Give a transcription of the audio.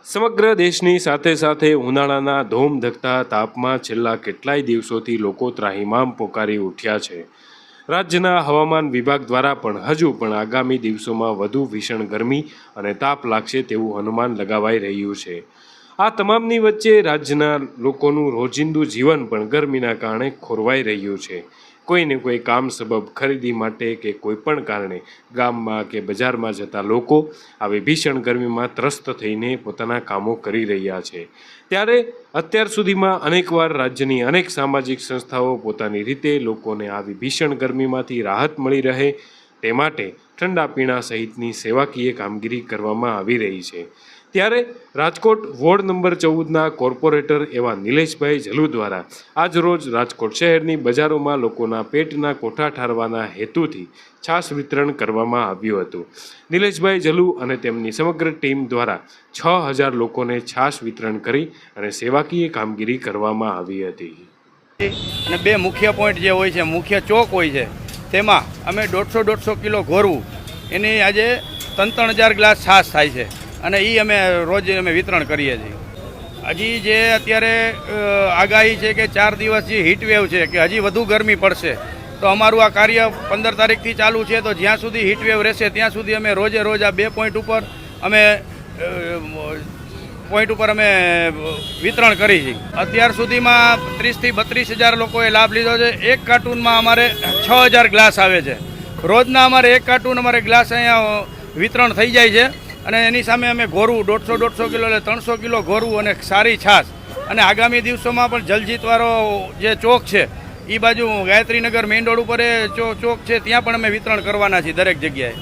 સમગ્ર દેશની સાથે સાથે ઉનાળાના ધોમધખતા તાપમાં છેલ્લા કેટલાય દિવસોથી લોકો ત્રાહિમામ પોકારી ઉઠ્યા છે। રાજ્યના હવામાન વિભાગ દ્વારા પણ હજુ પણ આગામી દિવસોમાં વધુ ભીષણ ગરમી અને તાપ લાગશે તેવું અનુમાન લગાવાઈ રહ્યું છે। આ તમામની વચ્ચે રાજ્યના લોકોનું રોજિંદુ જીવન પણ ગરમીના કારણે ખોરવાઈ રહ્યું છે। કોઈને કોઈ કામ સબબ ખરીદી માટે કે કોઈ પણ કારણે ગામમાં કે બજારમાં જતા લોકો આવી ભીષણ ગરમીમાં ત્રસ્ત થઈને પોતાના કામો કરી રહ્યા છે। ત્યારે અત્યાર સુધીમાં અનેકવાર રાજ્યની અનેક સામાજિક સંસ્થાઓ પોતાની રીતે લોકોને આવી ભીષણ ગરમીમાંથી રાહત મળી રહે તે માટે ઠંડા પીણા સહિતની સેવાકીય કામગીરી કરવામાં આવી રહી છે। ત્યારે રાજકોટ વોર્ડ નંબર 14ના કોર્પોરેટર એવા નિલેશભાઈ ઝલુ દ્વારા આજરોજ રાજકોટ શહેરની બજારોમાં લોકોના પેટના કોઠા ઠારવાના હેતુથી છાશ વિતરણ કરવામાં આવ્યું હતું। નિલેશભાઈ ઝલુ અને તેમની સમગ્ર ટીમ દ્વારા 6000 લોકોને છાશ વિતરણ કરી અને સેવાકીય કામગીરી કરવામાં આવી હતી। અને બે મુખ્ય પોઈન્ટ જે હોય છે, મુખ્ય ચોક હોય છે, તેમાં અમે 150 કિલો ઘોરવું એની આજે 3-3000 ગ્લાસ છાશ થાય છે અને એ અમે રોજ વિતરણ કરીએ છીએ। હજી જે અત્યારે આગાહી છે કે 4 દિવસ જે હીટવેવ છે કે હજી વધુ ગરમી પડશે, તો અમારું આ કાર્ય 15 તારીખથી ચાલુ છે। તો જ્યાં સુધી હીટવેવ રહેશે ત્યાં સુધી અમે રોજે રોજ આ 2 પોઈન્ટ ઉપર અમે વિતરણ કરી છે। અત્યાર સુધીમાં 30થી 32 હજાર લોકોએ લાભ લીધો છે। એક કાર્ટૂનમાં અમારે 6000 ગ્લાસ આવે છે। રોજના અમારે એક કાર્ટૂન ગ્લાસ અહીંયા વિતરણ થઈ જાય છે અને એની સામે અમે ઘોરવું 150 કિલો એટલે 300 કિલો ઘોરવું અને સારી છાશ, અને આગામી દિવસોમાં પણ જલજીતવાળો જે ચોક છે એ બાજુ ગાયત્રીનગર મેઇન રોડ ઉપર ચોક છે ત્યાં પણ અમે વિતરણ કરવાના છીએ દરેક જગ્યાએ।